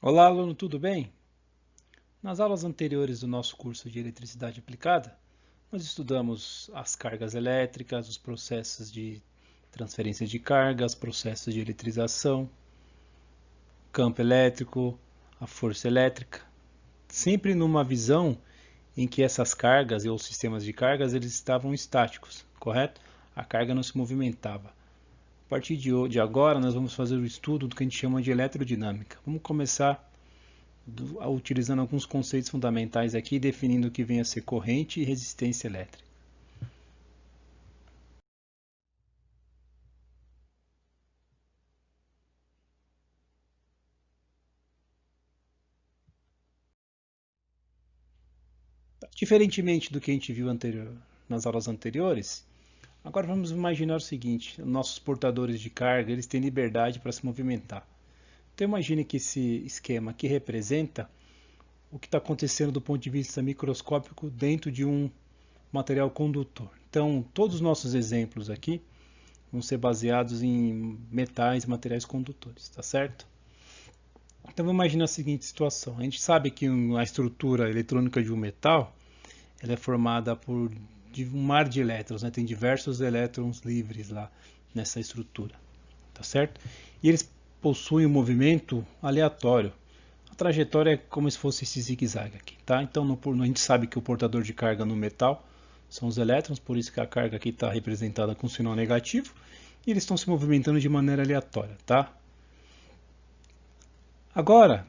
Olá, aluno, tudo bem? Nas aulas anteriores do nosso curso de Eletricidade Aplicada, nós estudamos as cargas elétricas, os processos de transferência de cargas, processos de eletrização, campo elétrico, a força elétrica, sempre numa visão em que essas cargas ou sistemas de cargas eles estavam estáticos, correto? A carga não se movimentava. A partir de agora, nós vamos fazer o estudo do que a gente chama de eletrodinâmica. Vamos começar utilizando alguns conceitos fundamentais aqui, definindo o que vem a ser corrente e resistência elétrica. Diferentemente do que a gente viu nas aulas anteriores, agora vamos imaginar o seguinte: nossos portadores de carga eles têm liberdade para se movimentar. Então imagine que esse esquema aqui representa o que está acontecendo do ponto de vista microscópico dentro de um material condutor. Então todos os nossos exemplos aqui vão ser baseados em metais, materiais condutores, tá certo? Então vamos imaginar a seguinte situação. A gente sabe que a estrutura eletrônica de um metal ela é formada por um mar de elétrons, né? Tem diversos elétrons livres lá nessa estrutura, tá certo? E eles possuem um movimento aleatório. A trajetória é como se fosse esse zigue-zague aqui, tá? Então a gente sabe que o portador de carga no metal são os elétrons, por isso que a carga aqui está representada com sinal negativo, e eles estão se movimentando de maneira aleatória, tá? Agora,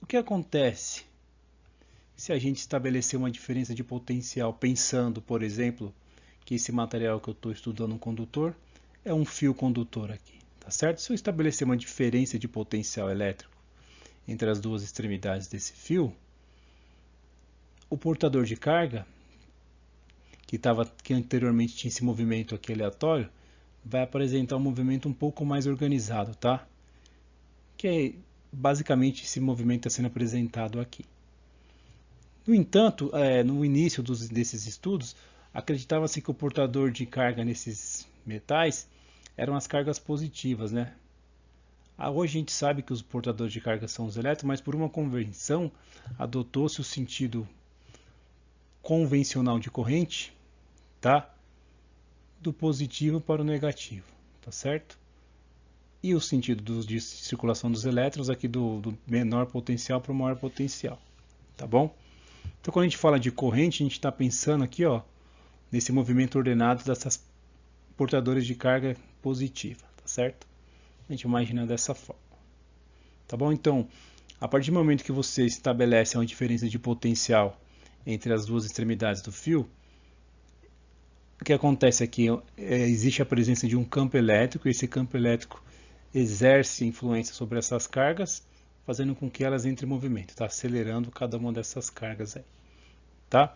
o que acontece se a gente estabelecer uma diferença de potencial pensando, por exemplo, que esse material que eu estou estudando, um condutor, é um fio condutor aqui, tá certo? Se eu estabelecer uma diferença de potencial elétrico entre as duas extremidades desse fio, o portador de carga, que anteriormente tinha esse movimento aqui aleatório, vai apresentar um movimento um pouco mais organizado, tá? Que é basicamente esse movimento está sendo apresentado aqui. No entanto, no início desses estudos, acreditava-se que o portador de carga nesses metais eram as cargas positivas, né? Hoje a gente sabe que os portadores de carga são os elétrons, mas por uma convenção adotou-se o sentido convencional de corrente, tá? Do positivo para o negativo, tá certo? E o sentido de circulação dos elétrons aqui do menor potencial para o maior potencial, tá bom? Então, quando a gente fala de corrente, a gente está pensando aqui, ó, nesse movimento ordenado dessas portadores de carga positiva, tá certo? A gente imagina dessa forma, tá bom? Então, a partir do momento que você estabelece uma diferença de potencial entre as duas extremidades do fio, o que acontece aqui existe a presença de um campo elétrico, e esse campo elétrico exerce influência sobre essas cargas, fazendo com que elas entrem em movimento, tá? Acelerando cada uma dessas cargas aí, tá?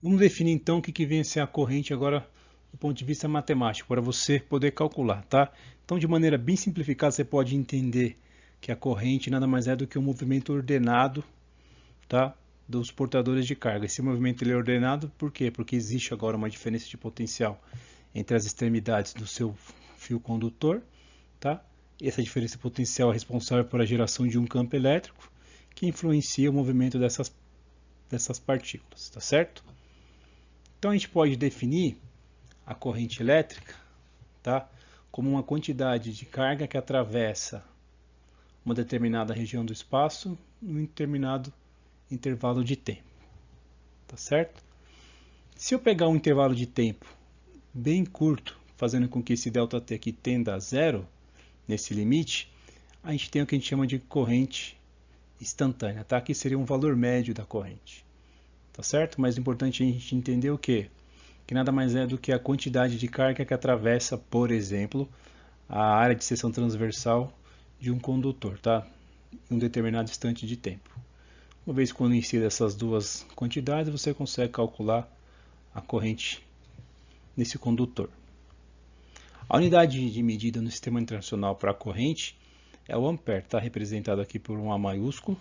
Vamos definir então o que vem a ser a corrente agora do ponto de vista matemático, para você poder calcular, tá? Então, de maneira bem simplificada, você pode entender que a corrente nada mais é do que um movimento ordenado, tá? Dos portadores de carga. Esse movimento ele é ordenado por quê? Porque existe agora uma diferença de potencial entre as extremidades do seu fio condutor, tá? E essa diferença de potencial é responsável pela geração de um campo elétrico que influencia o movimento dessas partículas, tá certo? Então a gente pode definir a corrente elétrica, tá, como uma quantidade de carga que atravessa uma determinada região do espaço em um determinado intervalo de tempo, tá certo? Se eu pegar um intervalo de tempo bem curto, fazendo com que esse ΔT aqui tenda a zero, nesse limite, a gente tem o que a gente chama de corrente instantânea, tá? Que seria um valor médio da corrente, tá certo? Mas é importante a gente entender o quê? Que nada mais é do que a quantidade de carga que atravessa, por exemplo, a área de seção transversal de um condutor, tá? Em um determinado instante de tempo. Uma vez conhecidas essas duas quantidades, você consegue calcular a corrente nesse condutor. A unidade de medida no sistema internacional para a corrente é o ampere, está representado aqui por um A maiúsculo.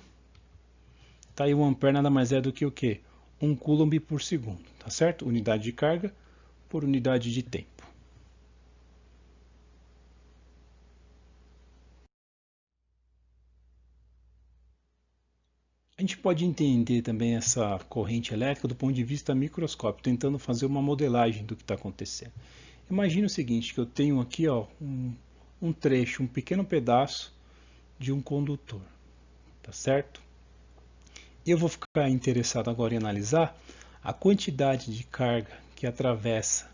Tá? E o ampere nada mais é do que o quê? 1 coulomb por segundo, tá certo? Unidade de carga por unidade de tempo. A gente pode entender também essa corrente elétrica do ponto de vista microscópico, tentando fazer uma modelagem do que está acontecendo. Imagina o seguinte, que eu tenho aqui um trecho, um pequeno pedaço de um condutor, tá certo? Eu vou ficar interessado agora em analisar a quantidade de carga que atravessa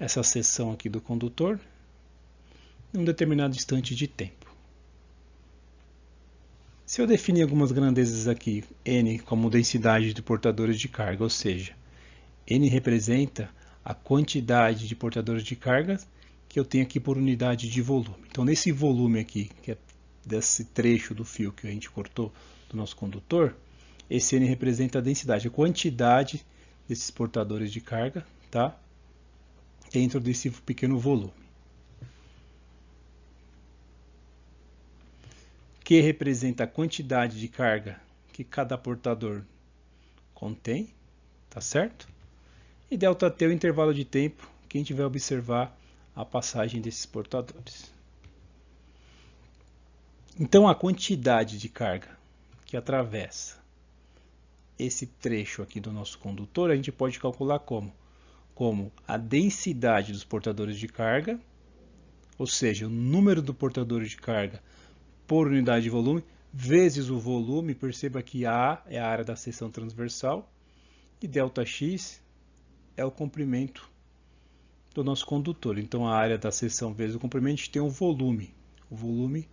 essa seção aqui do condutor em um determinado instante de tempo. Se eu definir algumas grandezas aqui, N como densidade de portadores de carga, ou seja, N representa a quantidade de portadores de carga que eu tenho aqui por unidade de volume. Então, nesse volume aqui, que é desse trecho do fio que a gente cortou do nosso condutor, esse N representa a densidade, a quantidade desses portadores de carga, tá? Dentro desse pequeno volume. Q representa a quantidade de carga que cada portador contém, tá certo? E ΔT é o intervalo de tempo que a gente vai observar a passagem desses portadores. Então, a quantidade de carga que atravessa esse trecho aqui do nosso condutor, a gente pode calcular como a densidade dos portadores de carga, ou seja, o número do portador de carga por unidade de volume, vezes o volume. Perceba que A é a área da seção transversal e ΔX é o comprimento do nosso condutor. Então, a área da seção vezes o comprimento, a gente tem o volume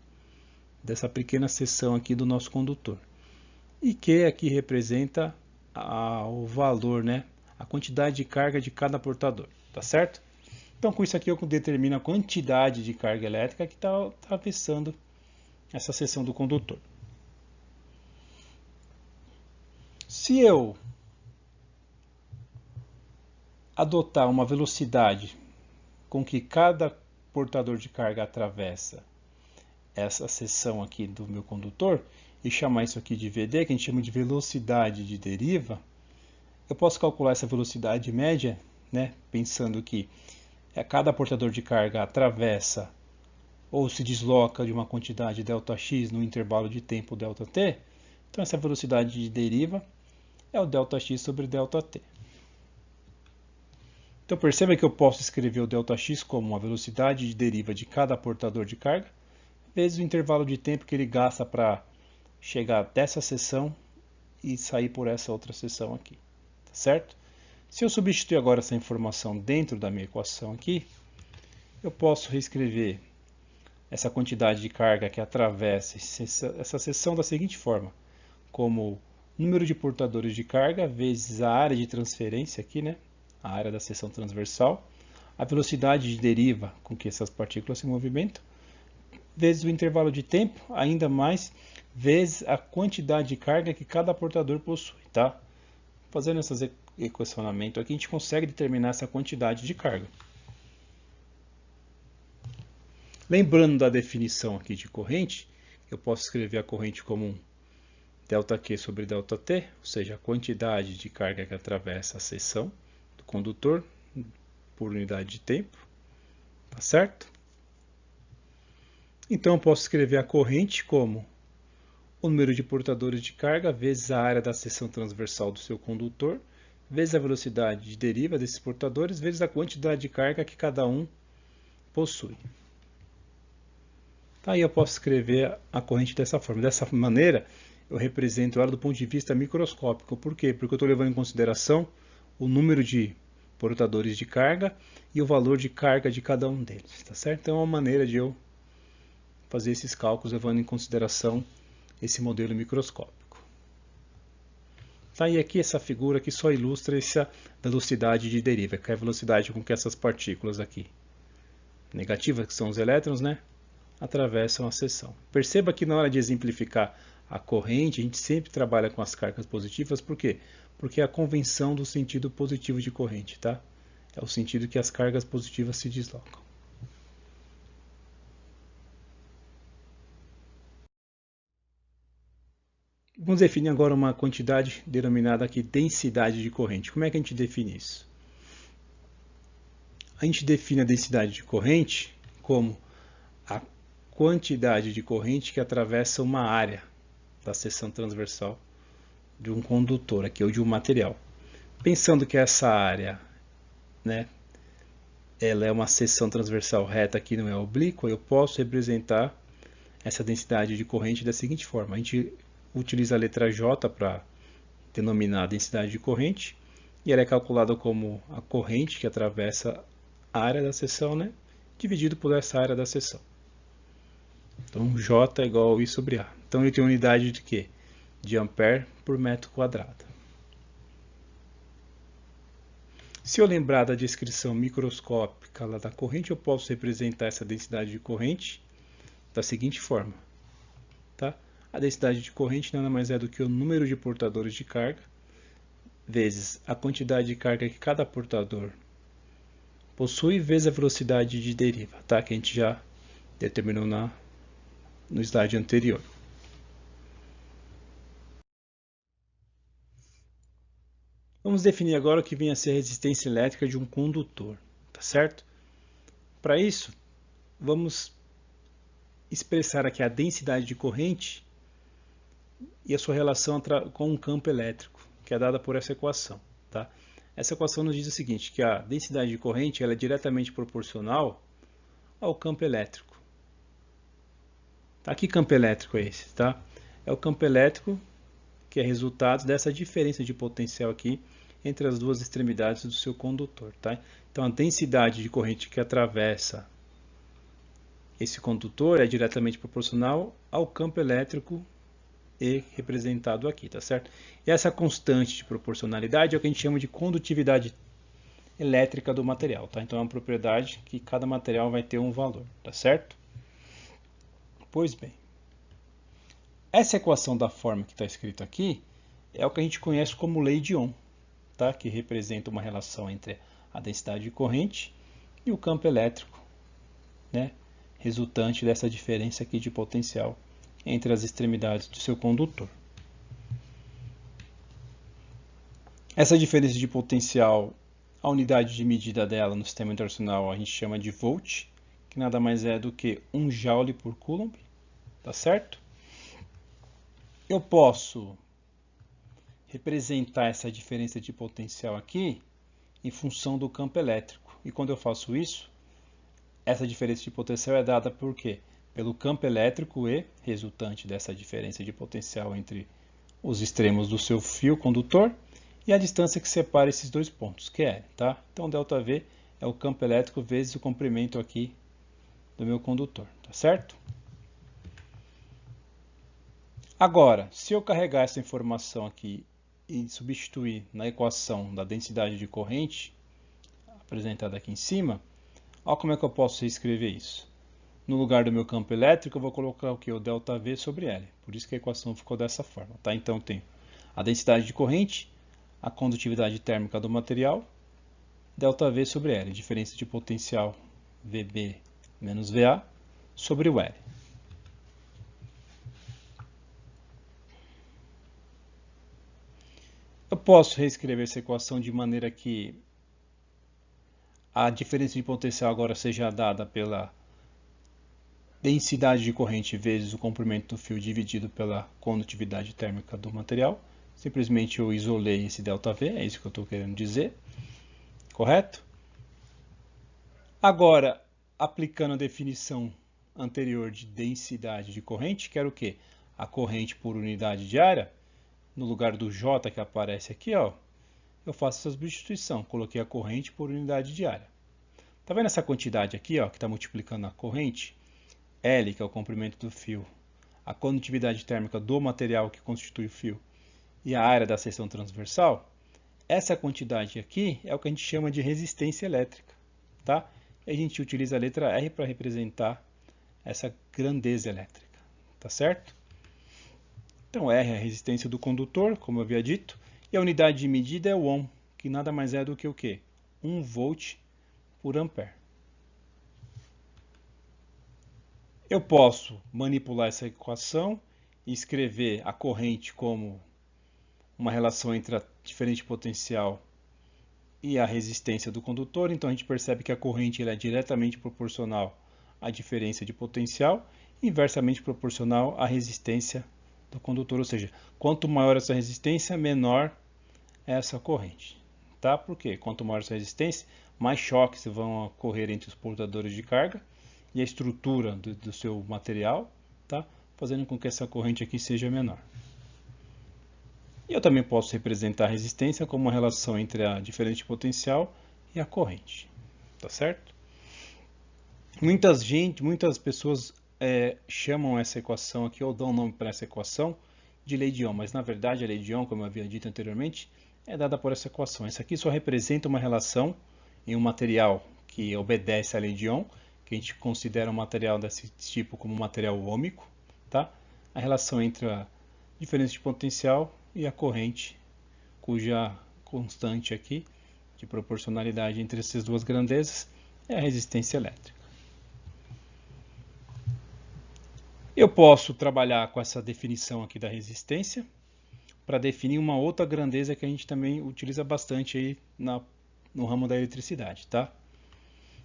dessa pequena seção aqui do nosso condutor. E Q aqui representa o valor, né? A quantidade de carga de cada portador, tá certo? Então, com isso aqui eu determino a quantidade de carga elétrica que está atravessando essa seção do condutor. Se eu adotar uma velocidade com que cada portador de carga atravessa essa seção aqui do meu condutor e chamar isso aqui de VD, que a gente chama de velocidade de deriva, eu posso calcular essa velocidade média, né, pensando que cada portador de carga atravessa ou se desloca de uma quantidade ΔX no intervalo de tempo ΔT. Então, essa velocidade de deriva é o ΔX sobre ΔT. Então, perceba que eu posso escrever o ΔX como a velocidade de deriva de cada portador de carga, vezes o intervalo de tempo que ele gasta para chegar dessa seção e sair por essa outra seção aqui, tá certo? Se eu substituir agora essa informação dentro da minha equação aqui, eu posso reescrever essa quantidade de carga que atravessa essa seção da seguinte forma, como número de portadores de carga vezes a área de transferência aqui, né? A área da seção transversal, a velocidade de deriva com que essas partículas se movimentam, vezes o intervalo de tempo, ainda mais, vezes a quantidade de carga que cada portador possui, tá? Fazendo esse equacionamento aqui, a gente consegue determinar essa quantidade de carga. Lembrando da definição aqui de corrente, eu posso escrever a corrente como um ΔQ sobre ΔT, ou seja, a quantidade de carga que atravessa a seção do condutor por unidade de tempo, tá certo? Então, eu posso escrever a corrente como o número de portadores de carga vezes a área da seção transversal do seu condutor, vezes a velocidade de deriva desses portadores, vezes a quantidade de carga que cada um possui. Aí eu posso escrever a corrente dessa forma. Dessa maneira, eu represento ela do ponto de vista microscópico. Por quê? Porque eu estou levando em consideração o número de portadores de carga e o valor de carga de cada um deles, tá certo? Então é uma maneira de eu fazer esses cálculos levando em consideração esse modelo microscópico. Tá, e aqui essa figura que só ilustra essa velocidade de deriva, que é a velocidade com que essas partículas aqui, negativas, que são os elétrons, né, atravessam a seção. Perceba que na hora de exemplificar a corrente, a gente sempre trabalha com as cargas positivas. Por quê? Porque é a convenção do sentido positivo de corrente, tá? É o sentido que as cargas positivas se deslocam. Vamos definir agora uma quantidade denominada aqui densidade de corrente. Como é que a gente define isso? A gente define a densidade de corrente como a quantidade de corrente que atravessa uma área da seção transversal de um condutor aqui, ou de um material. Pensando que essa área, né, ela é uma seção transversal reta aqui, não é oblíqua, eu posso representar essa densidade de corrente da seguinte forma. A gente utiliza a letra J para denominar a densidade de corrente, e ela é calculada como a corrente que atravessa a área da seção, né, dividido por essa área da seção. Então, J é igual a I sobre A. Então, ele tem unidade de quê? De ampere por metro quadrado. Se eu lembrar da descrição microscópica lá da corrente, eu posso representar essa densidade de corrente da seguinte forma. Tá? A densidade de corrente nada mais é do que o número de portadores de carga vezes a quantidade de carga que cada portador possui vezes a velocidade de deriva, tá? Que a gente já determinou no slide anterior. Vamos definir agora o que vem a ser a resistência elétrica de um condutor, tá certo? Para isso, vamos expressar aqui a densidade de corrente e a sua relação com um campo elétrico, que é dada por essa equação, tá? Essa equação nos diz o seguinte, que a densidade de corrente ela é diretamente proporcional ao campo elétrico. Tá? Que campo elétrico é esse? Tá? É o campo elétrico que é resultado dessa diferença de potencial aqui entre as duas extremidades do seu condutor. Tá? Então, a densidade de corrente que atravessa esse condutor é diretamente proporcional ao campo elétrico E representado aqui, tá certo? E essa constante de proporcionalidade é o que a gente chama de condutividade elétrica do material, tá? Então é uma propriedade que cada material vai ter um valor, tá certo? Pois bem, essa equação da forma que está escrito aqui é o que a gente conhece como lei de Ohm, tá? Que representa uma relação entre a densidade de corrente e o campo elétrico, né? Resultante dessa diferença aqui de potencial entre as extremidades do seu condutor. Essa diferença de potencial, a unidade de medida dela no sistema internacional a gente chama de volt, que nada mais é do que 1 joule por coulomb, tá certo? Eu posso representar essa diferença de potencial aqui em função do campo elétrico. E quando eu faço isso, essa diferença de potencial é dada por quê? Pelo campo elétrico E, resultante dessa diferença de potencial entre os extremos do seu fio condutor, e a distância que separa esses dois pontos, que é L. Tá? Então, ΔV é o campo elétrico vezes o comprimento aqui do meu condutor, tá certo? Agora, se eu carregar essa informação aqui e substituir na equação da densidade de corrente, apresentada aqui em cima, olha como é que eu posso reescrever isso. No lugar do meu campo elétrico, eu vou colocar o que? O ΔV sobre L. Por isso que a equação ficou dessa forma. Tá? Então, eu tenho a densidade de corrente, a condutividade térmica do material, ΔV sobre L. Diferença de potencial VB menos VA sobre o L. Eu posso reescrever essa equação de maneira que a diferença de potencial agora seja dada pela densidade de corrente vezes o comprimento do fio dividido pela condutividade térmica do material. Simplesmente eu isolei esse ΔV, é isso que eu estou querendo dizer. Correto? Agora, aplicando a definição anterior de densidade de corrente, quero o quê? A corrente por unidade de área. No lugar do J que aparece aqui, ó, eu faço essa substituição. Coloquei a corrente por unidade de área. Tá vendo essa quantidade aqui, ó, que está multiplicando a corrente? L, que é o comprimento do fio, a condutividade térmica do material que constitui o fio e a área da seção transversal, essa quantidade aqui é o que a gente chama de resistência elétrica, tá? E a gente utiliza a letra R para representar essa grandeza elétrica, tá certo? Então, R é a resistência do condutor, como eu havia dito, e a unidade de medida é o Ohm, que nada mais é do que o quê? 1 volt por ampere. Eu posso manipular essa equação e escrever a corrente como uma relação entre a diferença de potencial e a resistência do condutor. Então, a gente percebe que a corrente ela é diretamente proporcional à diferença de potencial e inversamente proporcional à resistência do condutor, ou seja, quanto maior essa resistência, menor é essa corrente. Tá? Por quê? Quanto maior essa resistência, mais choques vão ocorrer entre os portadores de carga e a estrutura do seu material, tá? Fazendo com que essa corrente aqui seja menor. E eu também posso representar a resistência como uma relação entre a diferença de potencial e a corrente. Tá certo? Muitas pessoas chamam essa equação aqui, ou dão nome para essa equação, de lei de Ohm, mas na verdade a lei de Ohm, como eu havia dito anteriormente, é dada por essa equação. Essa aqui só representa uma relação em um material que obedece à lei de Ohm, que a gente considera um material desse tipo como um material ôhmico, tá? A relação entre a diferença de potencial e a corrente, cuja constante aqui de proporcionalidade entre essas duas grandezas é a resistência elétrica. Eu posso trabalhar com essa definição aqui da resistência para definir uma outra grandeza que a gente também utiliza bastante aí no ramo da eletricidade, tá?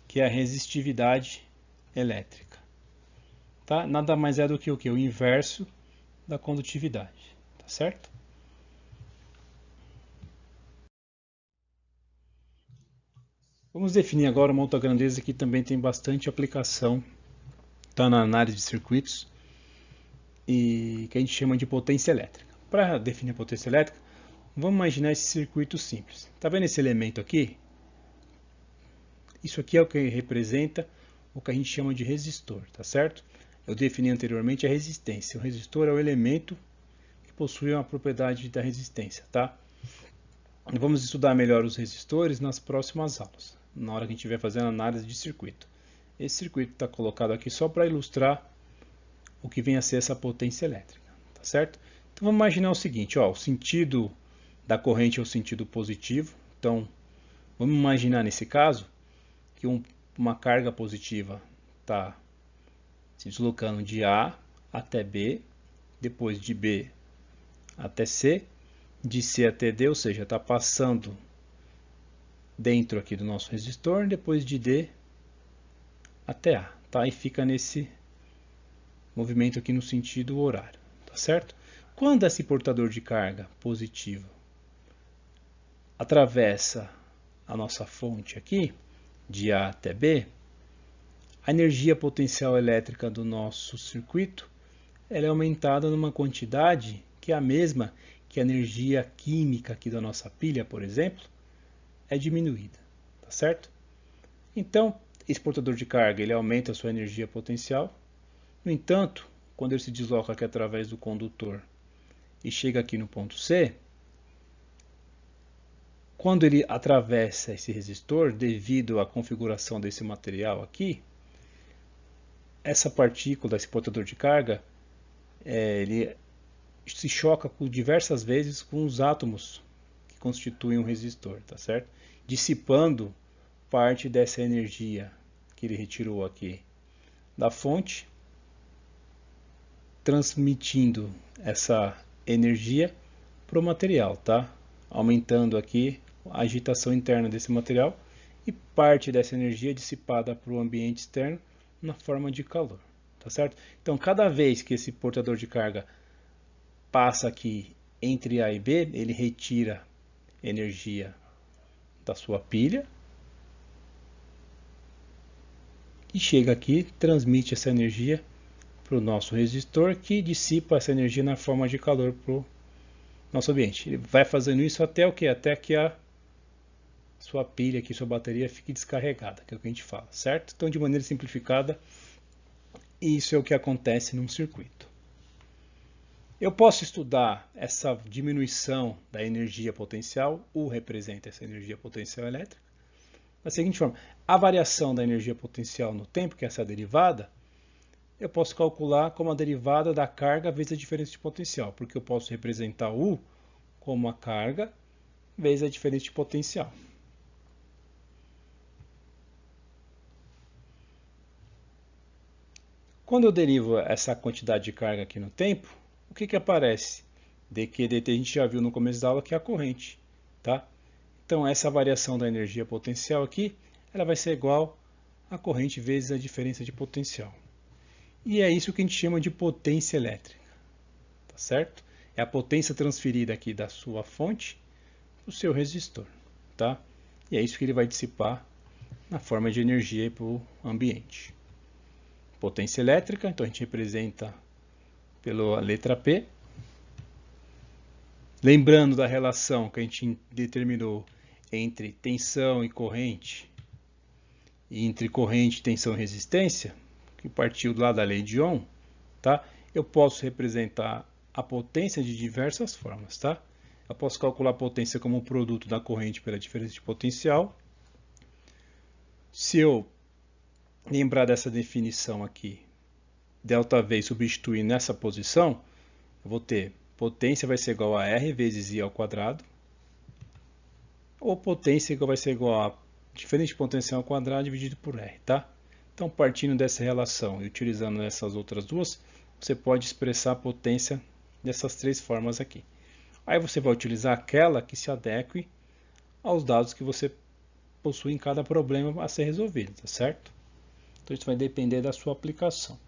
Que é a resistividade elétrica. Tá? Nada mais é do que o que? O inverso da condutividade, tá certo? Vamos definir agora uma outra grandeza que também tem bastante aplicação, tá, na análise de circuitos, e que a gente chama de potência elétrica. Para definir a potência elétrica, vamos imaginar esse circuito simples. Tá vendo esse elemento aqui? Isso aqui é o que representa o que a gente chama de resistor, tá certo? Eu defini anteriormente a resistência. O resistor é o elemento que possui uma propriedade da resistência, tá? Vamos estudar melhor os resistores nas próximas aulas, na hora que a gente estiver fazendo análise de circuito. Esse circuito está colocado aqui só para ilustrar o que vem a ser essa potência elétrica, tá certo? Então vamos imaginar o seguinte, ó, o sentido da corrente é o sentido positivo. Então vamos imaginar nesse caso que uma carga positiva está se deslocando de A até B, depois de B até C, de C até D, ou seja, está passando dentro aqui do nosso resistor, depois de D até A, tá? E fica nesse movimento aqui no sentido horário, tá certo? Quando esse portador de carga positivo atravessa a nossa fonte aqui, de A até B, a energia potencial elétrica do nosso circuito ela é aumentada numa quantidade que é a mesma que a energia química aqui da nossa pilha, por exemplo, é diminuída, tá certo? Então, esse portador de carga ele aumenta a sua energia potencial. No entanto, quando ele se desloca aqui através do condutor e chega aqui no ponto C, quando ele atravessa esse resistor, devido à configuração desse material aqui, essa partícula, esse portador de carga, ele se choca diversas vezes com os átomos que constituem um resistor, tá certo? Dissipando parte dessa energia que ele retirou aqui da fonte, transmitindo essa energia para o material, tá? Aumentando aqui a agitação interna desse material e parte dessa energia é dissipada para o ambiente externo na forma de calor, tá certo? Então, cada vez que esse portador de carga passa aqui entre A e B, ele retira energia da sua pilha e chega aqui, transmite essa energia para o nosso resistor, que dissipa essa energia na forma de calor para o nosso ambiente. Ele vai fazendo isso até o que? Até que a sua pilha aqui, sua bateria fique descarregada, que é o que a gente fala, certo? Então, de maneira simplificada, isso é o que acontece num circuito. Eu posso estudar essa diminuição da energia potencial, U representa essa energia potencial elétrica, da seguinte forma: a variação da energia potencial no tempo, que é essa derivada, eu posso calcular como a derivada da carga vezes a diferença de potencial, porque eu posso representar U como a carga vezes a diferença de potencial. Quando eu derivo essa quantidade de carga aqui no tempo, o que aparece? dQ dt a gente já viu no começo da aula que é a corrente, tá? Então essa variação da energia potencial aqui, ela vai ser igual à corrente vezes a diferença de potencial. E é isso que a gente chama de potência elétrica, tá certo? É a potência transferida aqui da sua fonte para o seu resistor, tá? E é isso que ele vai dissipar na forma de energia para o ambiente. Potência elétrica, então a gente representa pela letra P. Lembrando da relação que a gente determinou entre tensão e corrente, e entre corrente, tensão e resistência, que partiu lá da lei de Ohm, tá? Eu posso representar a potência de diversas formas, tá? Eu posso calcular a potência como um produto da corrente pela diferença de potencial. Se eu lembrar dessa definição aqui, ΔV e substituir nessa posição, eu vou ter potência vai ser igual a R vezes I ao quadrado, ou potência vai ser igual a diferença de potencial ao quadrado dividido por R, tá? Então, partindo dessa relação e utilizando essas outras duas, você pode expressar a potência dessas três formas aqui. Aí você vai utilizar aquela que se adeque aos dados que você possui em cada problema a ser resolvido, tá certo? Então, isso vai depender da sua aplicação.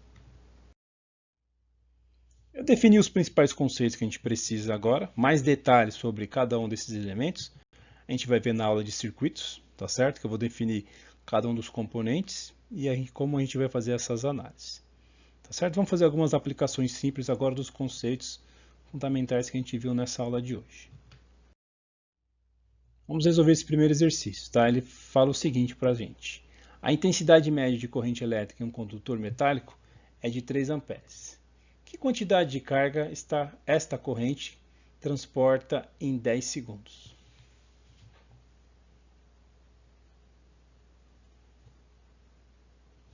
Eu defini os principais conceitos que a gente precisa agora. Mais detalhes sobre cada um desses elementos a gente vai ver na aula de circuitos, tá certo? Que eu vou definir cada um dos componentes e aí como a gente vai fazer essas análises, tá certo? Vamos fazer algumas aplicações simples agora dos conceitos fundamentais que a gente viu nessa aula de hoje. Vamos resolver esse primeiro exercício, tá? Ele fala o seguinte para a gente. A intensidade média de corrente elétrica em um condutor metálico é de 3 amperes. Que quantidade de carga esta corrente transporta em 10 segundos?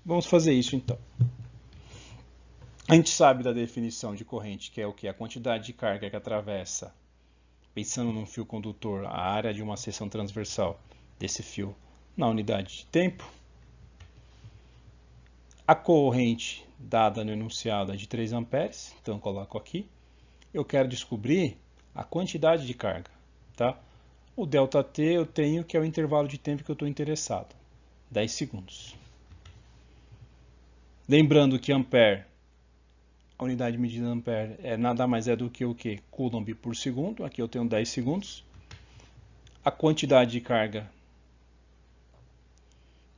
Vamos fazer isso então. A gente sabe da definição de corrente, que é o que? A quantidade de carga que atravessa, pensando num fio condutor, a área de uma seção transversal desse fio na unidade de tempo. A corrente dada no enunciado é de 3 amperes, então eu coloco aqui. Eu quero descobrir a quantidade de carga, tá? O ΔT eu tenho que é o intervalo de tempo que eu estou interessado, 10 segundos. Lembrando que ampere, a unidade medida em ampere, nada mais é do que o que? Coulomb por segundo, aqui eu tenho 10 segundos. A quantidade de carga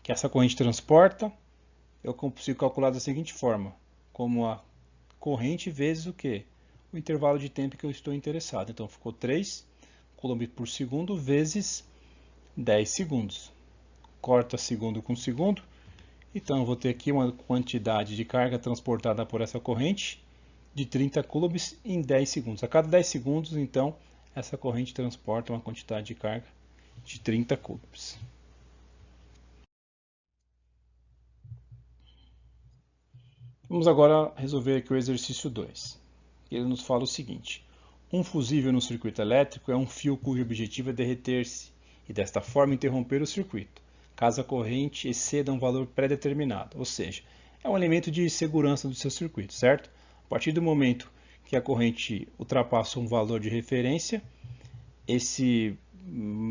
que essa corrente transporta, eu consigo calcular da seguinte forma, como a corrente vezes o que? O intervalo de tempo que eu estou interessado. Então ficou 3 Coulomb por segundo vezes 10 segundos. Corta segundo com segundo. Então eu vou ter aqui uma quantidade de carga transportada por essa corrente de 30 coulombs em 10 segundos. A cada 10 segundos, então, essa corrente transporta uma quantidade de carga de 30 coulombs. Vamos agora resolver aqui o exercício 2. Ele nos fala o seguinte. Um fusível no circuito elétrico é um fio cujo objetivo é derreter-se e desta forma interromper o circuito, caso a corrente exceda um valor pré-determinado, ou seja, é um elemento de segurança do seu circuito, certo? A partir do momento que a corrente ultrapassa um valor de referência, esse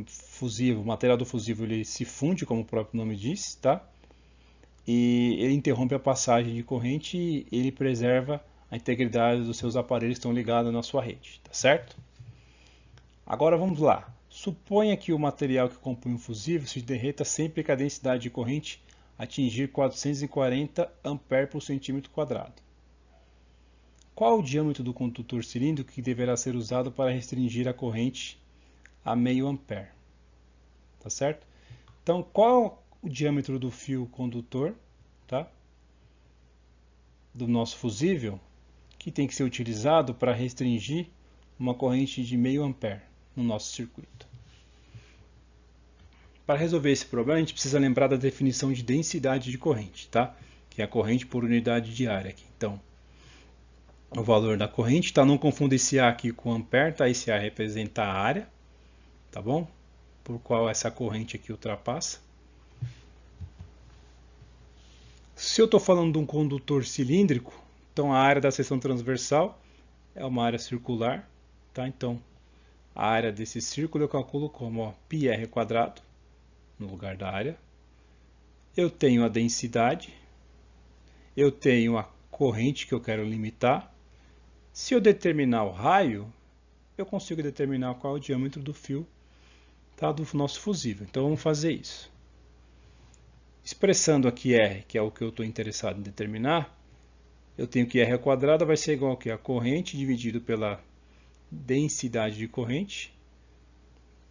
fusível, o material do fusível, ele se funde, como o próprio nome diz, tá? E ele interrompe a passagem de corrente e ele preserva a integridade dos seus aparelhos que estão ligados na sua rede, tá certo? Agora vamos lá. Suponha que o material que compõe um fusível se derreta sempre que a densidade de corrente atingir 440 A por centímetro quadrado. Qual o diâmetro do condutor cilíndrico que deverá ser usado para restringir a corrente a meio ampere? Tá certo? Então, qual o diâmetro do fio condutor, tá? Do nosso fusível, que tem que ser utilizado para restringir uma corrente de meio ampere no nosso circuito. Para resolver esse problema, a gente precisa lembrar da definição de densidade de corrente, tá? Que é a corrente por unidade de área aqui. Então, o valor da corrente, tá? Não confunda esse A aqui com ampere, tá? Esse A representa a área, tá bom? Por qual essa corrente aqui ultrapassa. Se eu estou falando de um condutor cilíndrico, então a área da seção transversal é uma área circular, tá? Então, a área desse círculo eu calculo como πr quadrado, no lugar da área. Eu tenho a densidade, eu tenho a corrente que eu quero limitar, Se eu determinar o raio, eu consigo determinar qual é o diâmetro do fio, tá, do nosso fusível. Então vamos fazer isso. Expressando aqui R, que é o que eu estou interessado em determinar, eu tenho que R ao quadrado vai ser igual a corrente dividido pela densidade de corrente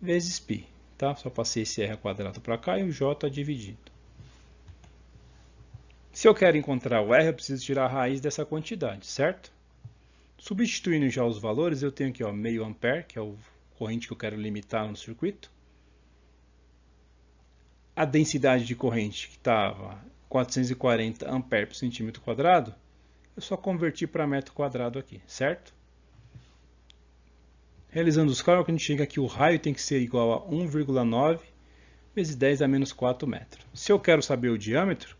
vezes π. Tá? Só passei esse R ao quadrado para cá e o J dividido. Se eu quero encontrar o R, eu preciso tirar a raiz dessa quantidade, certo? Substituindo já os valores, eu tenho aqui ó, meio ampere, que é a corrente que eu quero limitar no circuito. A densidade de corrente, que estava 440 ampere por centímetro quadrado, eu só converti para metro quadrado aqui, certo? Realizando os cálculos, a gente chega que o raio tem que ser igual a 1,9 vezes 10 a menos 4 metros. Se eu quero saber o diâmetro,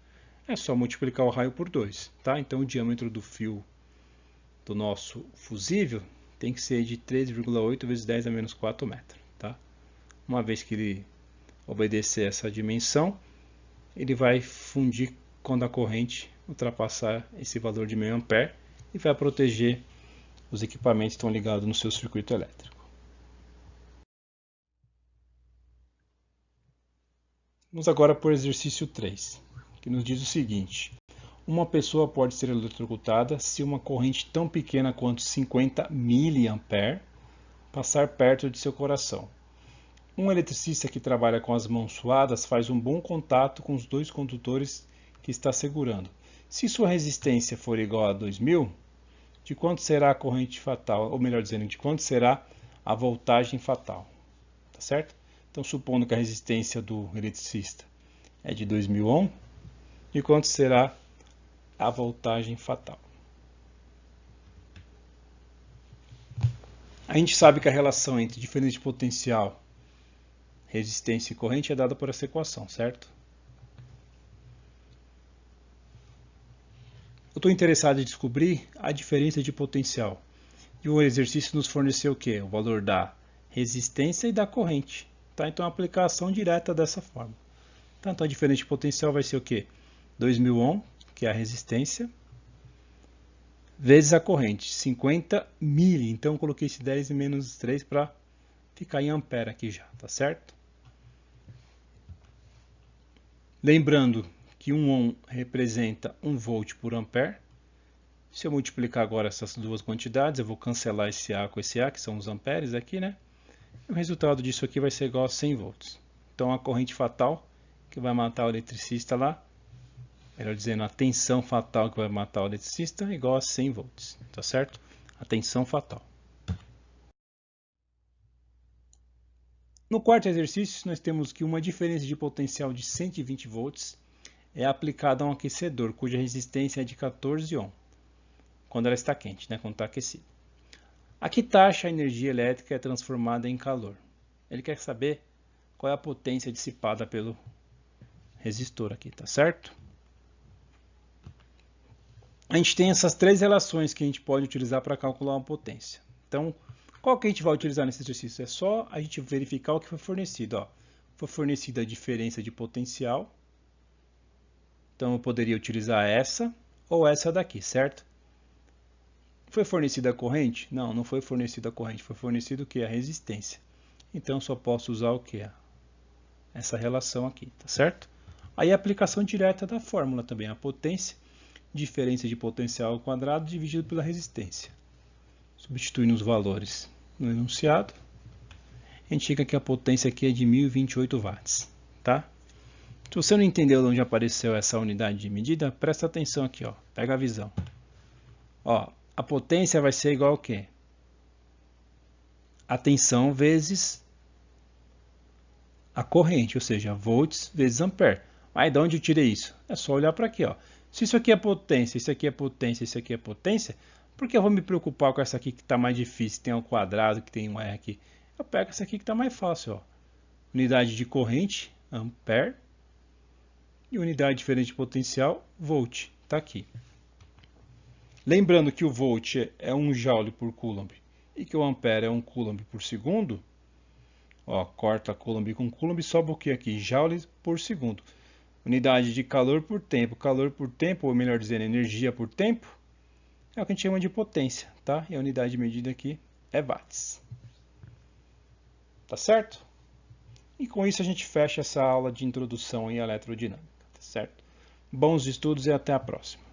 é só multiplicar o raio por 2, tá? Então o diâmetro do fio do nosso fusível tem que ser de 3,8 vezes 10 a menos 4 metros, tá? Uma vez que ele obedecer essa dimensão, ele vai fundir quando a corrente ultrapassar esse valor de meio ampere e vai proteger os equipamentos que estão ligados no seu circuito elétrico. Vamos agora para o exercício 3, que nos diz o seguinte: uma pessoa pode ser eletrocutada se uma corrente tão pequena quanto 50 mA passar perto de seu coração. Um eletricista que trabalha com as mãos suadas faz um bom contato com os dois condutores que está segurando. Se sua resistência for igual a 2000, de quanto será a corrente fatal? Ou melhor dizendo, de quanto será a voltagem fatal? Tá certo? Então, supondo que a resistência do eletricista é de 2000 ohms, de quanto será a voltagem fatal? A gente sabe que a relação entre diferença de potencial, resistência e corrente é dada por essa equação, certo? Eu estou interessado em descobrir a diferença de potencial. E o exercício nos forneceu o quê? O valor da resistência e da corrente. Tá? Então, a aplicação direta dessa forma. Tá? Então, a diferença de potencial vai ser o quê? 2000 ohms, que é a resistência, vezes a corrente, 50 mili. Então, eu coloquei esse 10 menos 3 para ficar em ampere aqui já, tá certo? Lembrando que 1 ohm representa 1 volt por ampere. Se eu multiplicar agora essas duas quantidades, eu vou cancelar esse A com esse A, que são os amperes aqui, né? O resultado disso aqui vai ser igual a 100 volts. Então, a corrente fatal, que vai matar o eletricista lá, melhor dizendo, a tensão fatal que vai matar o eletricista, é igual a 100 volts, tá certo? A tensão fatal. No quarto exercício, nós temos que uma diferença de potencial de 120 volts é aplicada a um aquecedor, cuja resistência é de 14 ohms, quando ela está quente, né? Quando está aquecida. A que taxa a energia elétrica é transformada em calor? Ele quer saber qual é a potência dissipada pelo resistor aqui, tá certo? A gente tem essas três relações que a gente pode utilizar para calcular uma potência. Então, qual que a gente vai utilizar nesse exercício? É só a gente verificar o que foi fornecido. Ó. Foi fornecida a diferença de potencial. Então, eu poderia utilizar essa ou essa daqui, certo? Foi fornecida a corrente? Não, não foi fornecida a corrente. Foi fornecido o que? A resistência. Então, eu só posso usar o que? Essa relação aqui, tá certo? Aí a aplicação direta da fórmula também. A potência, diferença de potencial ao quadrado dividido pela resistência. Substituindo os valores no enunciado, a gente chega que a potência aqui é de 1028 watts, tá? Se você não entendeu de onde apareceu essa unidade de medida, presta atenção aqui, ó. Pega a visão. Ó, a potência vai ser igual ao quê? A tensão vezes a corrente, ou seja, volts vezes ampere. Aí, de onde eu tirei isso? É só olhar para aqui, ó. Se isso aqui é potência, isso aqui é potência, isso aqui é potência, por que eu vou me preocupar com essa aqui que está mais difícil, que tem um quadrado, que tem um R aqui? Eu pego essa aqui que está mais fácil, ó. Unidade de corrente, ampere, e unidade diferente de potencial, volt, está aqui. Lembrando que o volt é 1 joule por coulomb e que o ampere é 1 coulomb por segundo, ó, corta coulomb com coulomb, sobra o que aqui? Joules por segundo. Unidade de calor por tempo, ou melhor dizendo, energia por tempo, é o que a gente chama de potência, tá? E a unidade de medida aqui é watts. Tá certo? E com isso a gente fecha essa aula de introdução em eletrodinâmica, tá certo? Bons estudos e até a próxima.